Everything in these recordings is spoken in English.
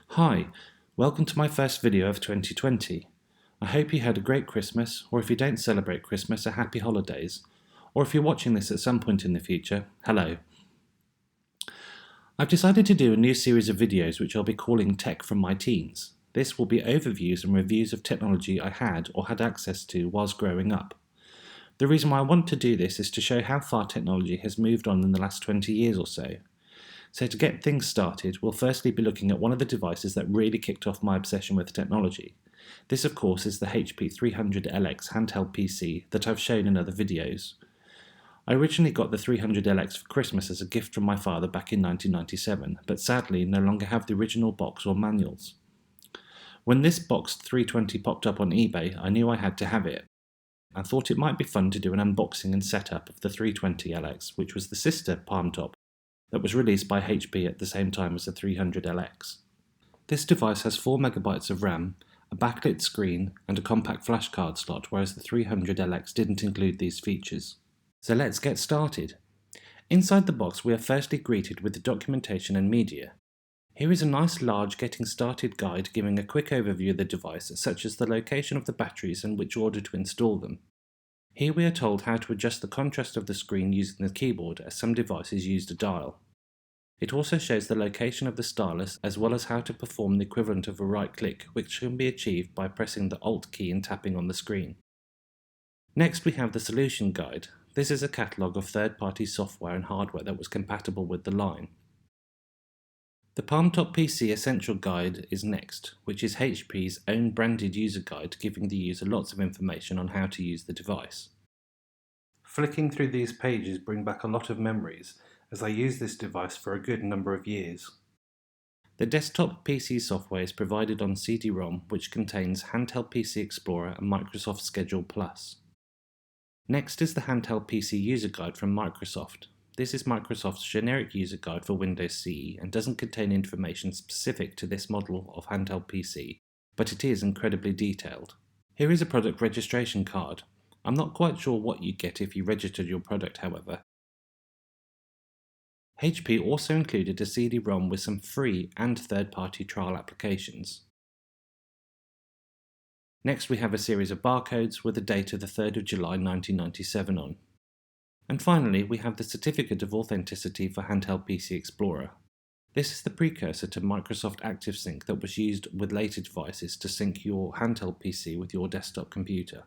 Hi, welcome to my first video of 2020. I hope you had a great Christmas, or if you don't celebrate Christmas, a happy holidays. Or if you're watching this at some point in the future, hello. I've decided to do a new series of videos which I'll be calling Tech from My Teens. This will be overviews and reviews of technology I had or had access to whilst growing up. The reason why I want to do this is to show how far technology has moved on in the last 20 years or so. So to get things started, we'll firstly be looking at one of the devices that really kicked off my obsession with technology. This of course is the HP 300LX handheld PC that I've shown in other videos. I originally got the 300LX for Christmas as a gift from my father back in 1997, but sadly no longer have the original box or manuals. When this boxed 320 popped up on eBay, I knew I had to have it. I thought it might be fun to do an unboxing and setup of the 320LX, which was the sister palm top that was released by HP at the same time as the 300LX. This device has 4MB of RAM, a backlit screen, and a compact flash card slot, whereas the 300LX didn't include these features. So let's get started. Inside the box we are firstly greeted with the documentation and media. Here is a nice large getting started guide giving a quick overview of the device, such as the location of the batteries and which order to install them. Here we are told how to adjust the contrast of the screen using the keyboard, as some devices used a dial. It also shows the location of the stylus as well as how to perform the equivalent of a right click, which can be achieved by pressing the Alt key and tapping on the screen. Next we have the solution guide. This is a catalogue of third-party software and hardware that was compatible with the line. The PalmTop PC Essential Guide is next, which is HP's own branded user guide giving the user lots of information on how to use the device. Flicking through these pages bring back a lot of memories, as I used this device for a good number of years. The desktop PC software is provided on CD-ROM, which contains Handheld PC Explorer and Microsoft Schedule Plus. Next is the Handheld PC User Guide from Microsoft. This is Microsoft's generic user guide for Windows CE and doesn't contain information specific to this model of handheld PC, but it is incredibly detailed. Here is a product registration card. I'm not quite sure what you get if you registered your product, however. HP also included a CD-ROM with some free and third-party trial applications. Next we have a series of barcodes with the date of the 3rd of July 1997 on. And finally we have the Certificate of Authenticity for Handheld PC Explorer. This is the precursor to Microsoft ActiveSync that was used with later devices to sync your handheld PC with your desktop computer.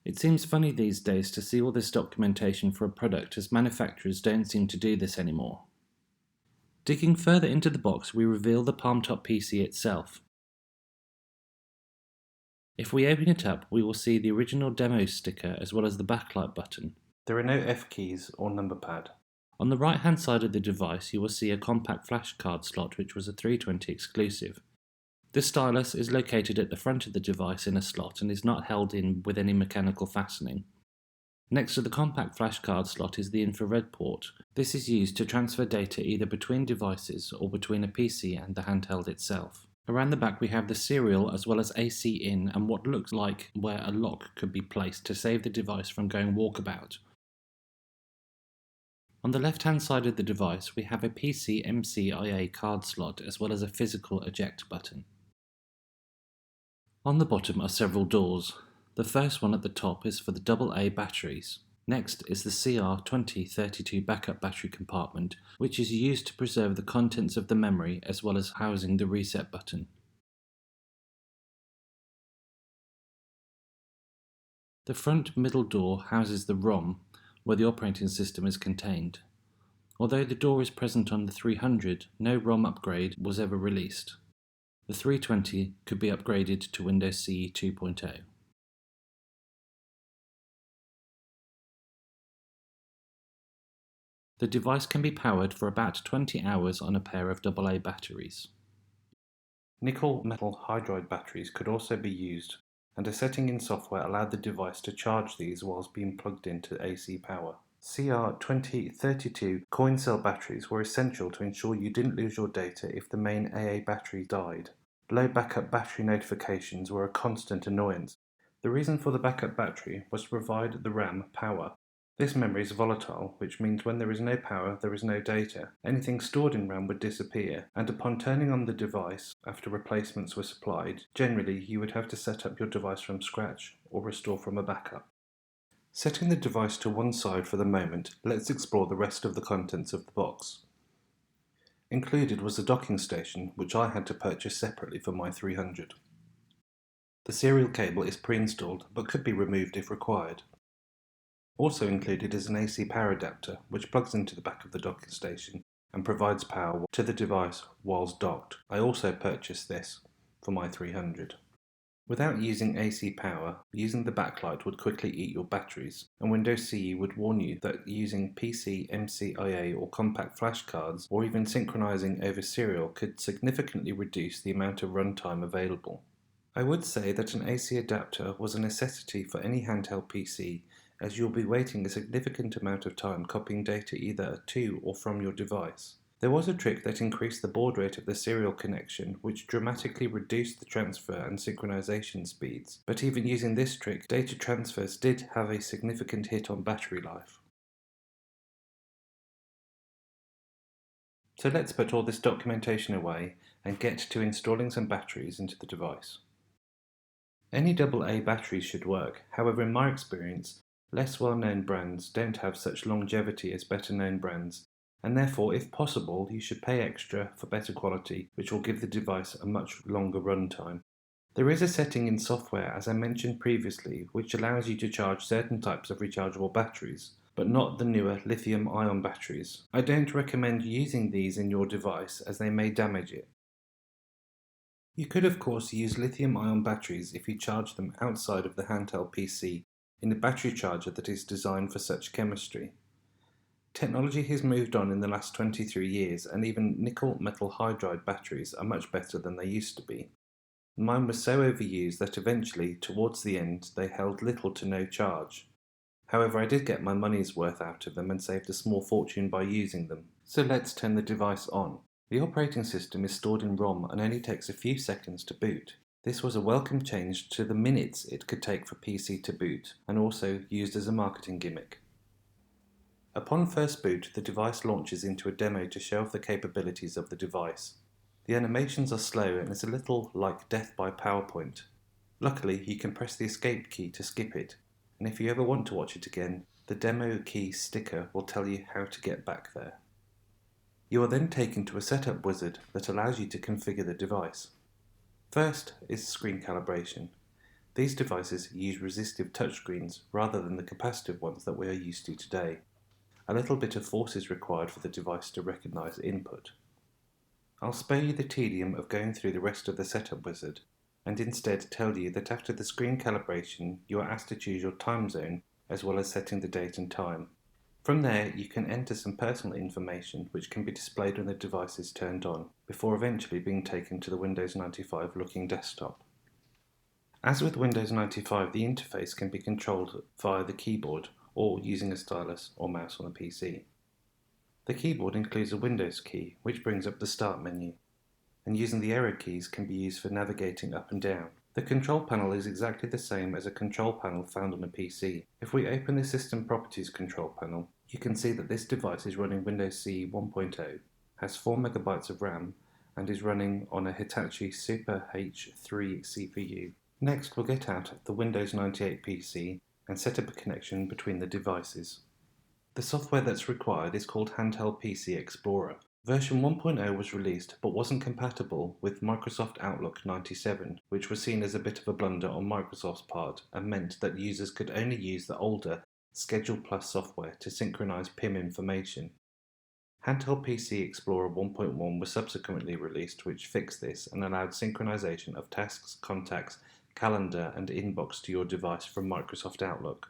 It seems funny these days to see all this documentation for a product, as manufacturers don't seem to do this anymore. Digging further into the box, we reveal the PalmTop PC itself. If we open it up, we will see the original demo sticker as well as the backlight button. There are no F keys or number pad. On the right hand side of the device you will see a compact flash card slot, which was a 320 exclusive. The stylus is located at the front of the device in a slot and is not held in with any mechanical fastening. Next to the compact flash card slot is the infrared port. This is used to transfer data either between devices or between a PC and the handheld itself. Around the back we have the serial as well as AC in and what looks like where a lock could be placed to save the device from going walkabout. On the left hand side of the device we have a PC MCIA card slot as well as a physical eject button. On the bottom are several doors. The first one at the top is for the AA batteries. Next is the CR2032 backup battery compartment, which is used to preserve the contents of the memory as well as housing the reset button. The front middle door houses the ROM, where the operating system is contained. Although the door is present on the 300, no ROM upgrade was ever released. The 320 could be upgraded to Windows CE 2.0. The device can be powered for about 20 hours on a pair of AA batteries. Nickel metal hydride batteries could also be used, and a setting in software allowed the device to charge these whilst being plugged into AC power. CR2032 coin cell batteries were essential to ensure you didn't lose your data if the main AA battery died. Low backup battery notifications were a constant annoyance. The reason for the backup battery was to provide the RAM power. This memory is volatile, which means when there is no power, there is no data. Anything stored in RAM would disappear, and upon turning on the device, after replacements were supplied, generally you would have to set up your device from scratch or restore from a backup. Setting the device to one side for the moment, let's explore the rest of the contents of the box. Included was a docking station, which I had to purchase separately for my 300. The serial cable is pre-installed, but could be removed if required. Also included is an AC power adapter, which plugs into the back of the docking station and provides power to the device whilst docked. I also purchased this for my 300. Without using AC power, using the backlight would quickly eat your batteries, and Windows CE would warn you that using PC, MCIA or compact flash cards, or even synchronizing over serial, could significantly reduce the amount of runtime available. I would say that an AC adapter was a necessity for any handheld PC, as you'll be waiting a significant amount of time copying data either to or from your device. There was a trick that increased the baud rate of the serial connection, which dramatically reduced the transfer and synchronization speeds, but even using this trick, data transfers did have a significant hit on battery life. So let's put all this documentation away and get to installing some batteries into the device. Any AA batteries should work, however in my experience, less well-known brands don't have such longevity as better-known brands, and therefore, if possible, you should pay extra for better quality, which will give the device a much longer runtime. There is a setting in software, as I mentioned previously, which allows you to charge certain types of rechargeable batteries, but not the newer lithium-ion batteries. I don't recommend using these in your device as they may damage it. You could of course use lithium-ion batteries if you charge them outside of the handheld PC in a battery charger that is designed for such chemistry. Technology has moved on in the last 23 years, and even nickel metal hydride batteries are much better than they used to be. Mine was so overused that eventually, towards the end, they held little to no charge. However, I did get my money's worth out of them and saved a small fortune by using them. So let's turn the device on. The operating system is stored in ROM and only takes a few seconds to boot. This was a welcome change to the minutes it could take for PC to boot, and also used as a marketing gimmick. Upon first boot, the device launches into a demo to show off the capabilities of the device. The animations are slow and it's a little like death by PowerPoint. Luckily, you can press the escape key to skip it, and if you ever want to watch it again, the demo key sticker will tell you how to get back there. You are then taken to a setup wizard that allows you to configure the device. First is screen calibration. These devices use resistive touchscreens rather than the capacitive ones that we are used to today. A little bit of force is required for the device to recognize input. I'll spare you the tedium of going through the rest of the setup wizard, and instead tell you that after the screen calibration you are asked to choose your time zone as well as setting the date and time. From there you can enter some personal information which can be displayed when the device is turned on, before eventually being taken to the Windows 95 looking desktop. As with Windows 95, the interface can be controlled via the keyboard or using a stylus or mouse on a PC. The keyboard includes a Windows key which brings up the Start menu, and using the arrow keys can be used for navigating up and down. The control panel is exactly the same as a control panel found on a PC. If we open the System Properties control panel, you can see that this device is running Windows CE 1.0, has 4 MB of RAM, and is running on a Hitachi Super H3 CPU. Next, we'll get out the Windows 98 PC and set up a connection between the devices. The software that's required is called Handheld PC Explorer. Version 1.0 was released but wasn't compatible with Microsoft Outlook 97, which was seen as a bit of a blunder on Microsoft's part and meant that users could only use the older Schedule Plus software to synchronize PIM information. Handheld PC Explorer 1.1 was subsequently released, which fixed this and allowed synchronization of tasks, contacts, calendar and inbox to your device from Microsoft Outlook.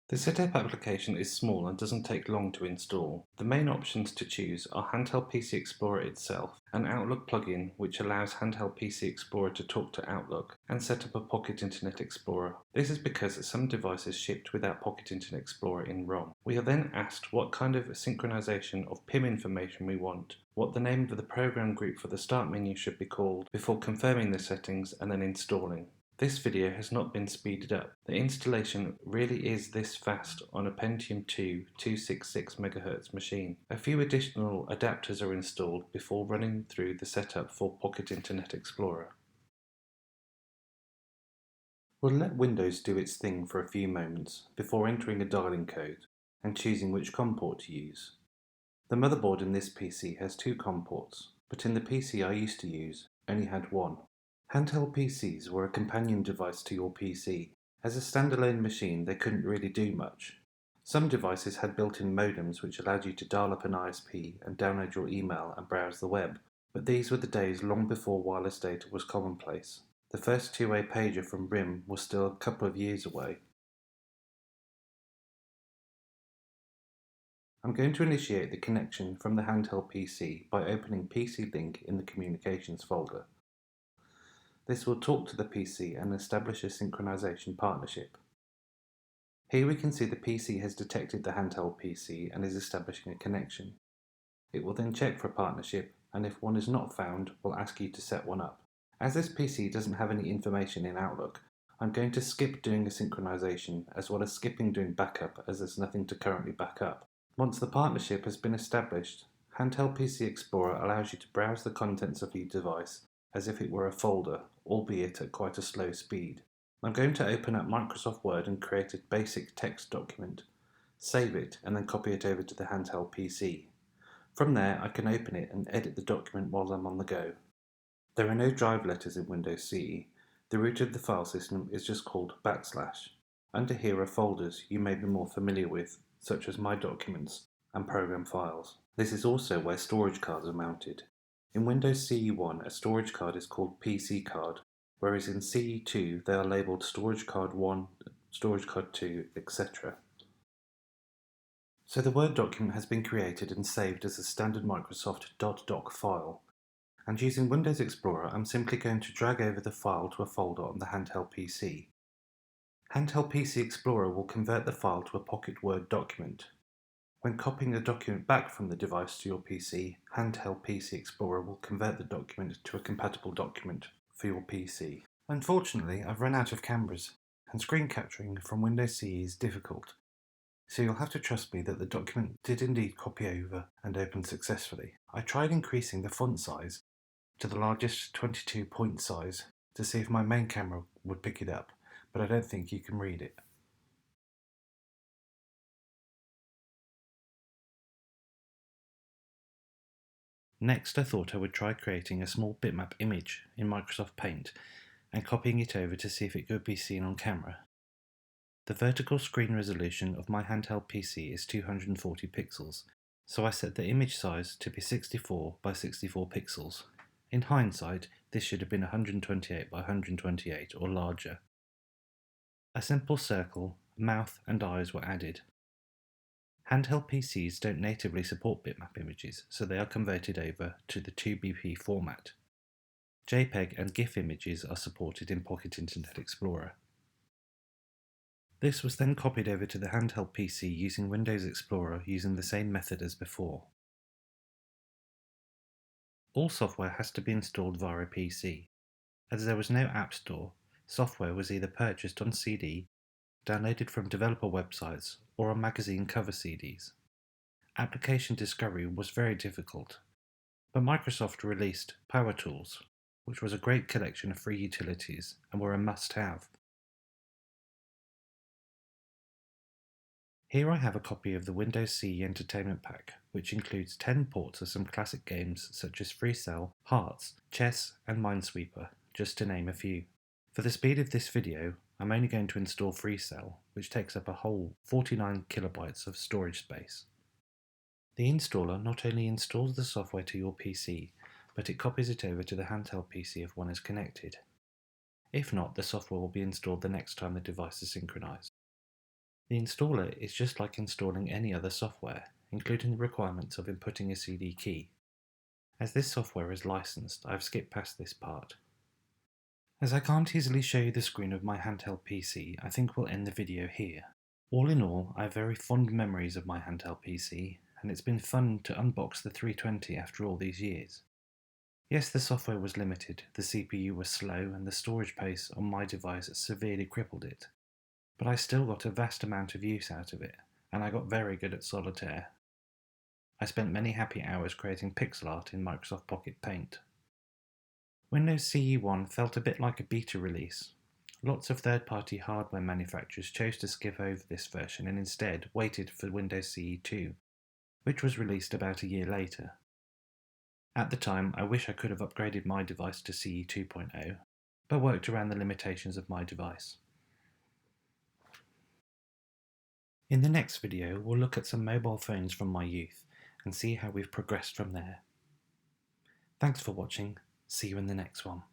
The setup application is small and doesn't take long to install. The main options to choose are Handheld PC Explorer itself, an Outlook plugin which allows Handheld PC Explorer to talk to Outlook, and set up a Pocket Internet Explorer. This is because some devices shipped without Pocket Internet Explorer in ROM. We are then asked what kind of synchronization of PIM information we want, what the name of the program group for the Start menu should be called, before confirming the settings and then installing. This video has not been speeded up. The installation really is this fast on a Pentium 2 266MHz machine. A few additional adapters are installed before running through the setup for Pocket Internet Explorer. We'll let Windows do its thing for a few moments before entering a dialing code and choosing which COM port to use. The motherboard in this PC has 2 COM ports, but in the PC I used to use only had 1. Handheld PCs were a companion device to your PC. As a standalone machine, they couldn't really do much. Some devices had built-in modems which allowed you to dial up an ISP and download your email and browse the web, but these were the days long before wireless data was commonplace. The first two-way pager from RIM was still a couple of years away. I'm going to initiate the connection from the Handheld PC by opening PC Link in the Communications folder. This will talk to the PC and establish a synchronization partnership. Here we can see the PC has detected the Handheld PC and is establishing a connection. It will then check for a partnership, and if one is not found, will ask you to set one up. As this PC doesn't have any information in Outlook, I'm going to skip doing a synchronization as well as skipping doing backup as there's nothing to currently back up. Once the partnership has been established, Handheld PC Explorer allows you to browse the contents of your device as if it were a folder, albeit at quite a slow speed. I'm going to open up Microsoft Word and create a basic text document, save it and then copy it over to the Handheld PC. From there I can open it and edit the document while I'm on the go. There are no drive letters in Windows CE. The root of the file system is just called \. Under here are folders you may be more familiar with, such as My Documents and Program Files. This is also where storage cards are mounted. In Windows CE1, a storage card is called PC card, whereas in CE2 they are labelled storage card 1, storage card 2, etc. So the Word document has been created and saved as a standard Microsoft .doc file. And using Windows Explorer, I'm simply going to drag over the file to a folder on the Handheld PC. Handheld PC Explorer will convert the file to a Pocket Word document. When copying the document back from the device to your PC, Handheld PC Explorer will convert the document to a compatible document for your PC. Unfortunately, I've run out of cameras, and screen capturing from Windows CE is difficult, so you'll have to trust me that the document did indeed copy over and open successfully. I tried increasing the font size to the largest 22 point size to see if my main camera would pick it up, but I don't think you can read it. Next, I thought I would try creating a small bitmap image in Microsoft Paint and copying it over to see if it could be seen on camera. The vertical screen resolution of my Handheld PC is 240 pixels, so I set the image size to be 64 by 64 pixels. In hindsight, this should have been 128 by 128 or larger. A simple circle, mouth and eyes were added. Handheld PCs don't natively support bitmap images, so they are converted over to the 2BP format. JPEG and GIF images are supported in Pocket Internet Explorer. This was then copied over to the Handheld PC using Windows Explorer using the same method as before. All software has to be installed via a PC. As there was no App Store, software was either purchased on CD, downloaded from developer websites, or on magazine cover CDs. Application discovery was very difficult, but Microsoft released Power Tools, which was a great collection of free utilities and were a must-have. Here I have a copy of the Windows CE Entertainment Pack, which includes 10 ports of some classic games such as Free Cell, Hearts, Chess and Minesweeper, just to name a few. For the speed of this video, I'm only going to install Free Cell, which takes up a whole 49 kilobytes of storage space. The installer not only installs the software to your PC, but it copies it over to the Handheld PC if one is connected. If not, the software will be installed the next time the device is synchronized. The installer is just like installing any other software, including the requirements of inputting a CD key. As this software is licensed, I've skipped past this part. As I can't easily show you the screen of my Handheld PC, I think we'll end the video here. All in all, I have very fond memories of my Handheld PC, and it's been fun to unbox the 320 after all these years. Yes, the software was limited, the CPU was slow, and the storage pace on my device severely crippled it. But I still got a vast amount of use out of it, and I got very good at solitaire. I spent many happy hours creating pixel art in Microsoft Pocket Paint. Windows CE1 felt a bit like a beta release. Lots of third-party hardware manufacturers chose to skip over this version and instead waited for Windows CE2, which was released about a year later. At the time, I wish I could have upgraded my device to CE 2.0, but worked around the limitations of my device. In the next video, we'll look at some mobile phones from my youth and see how we've progressed from there. Thanks for watching. See you in the next one.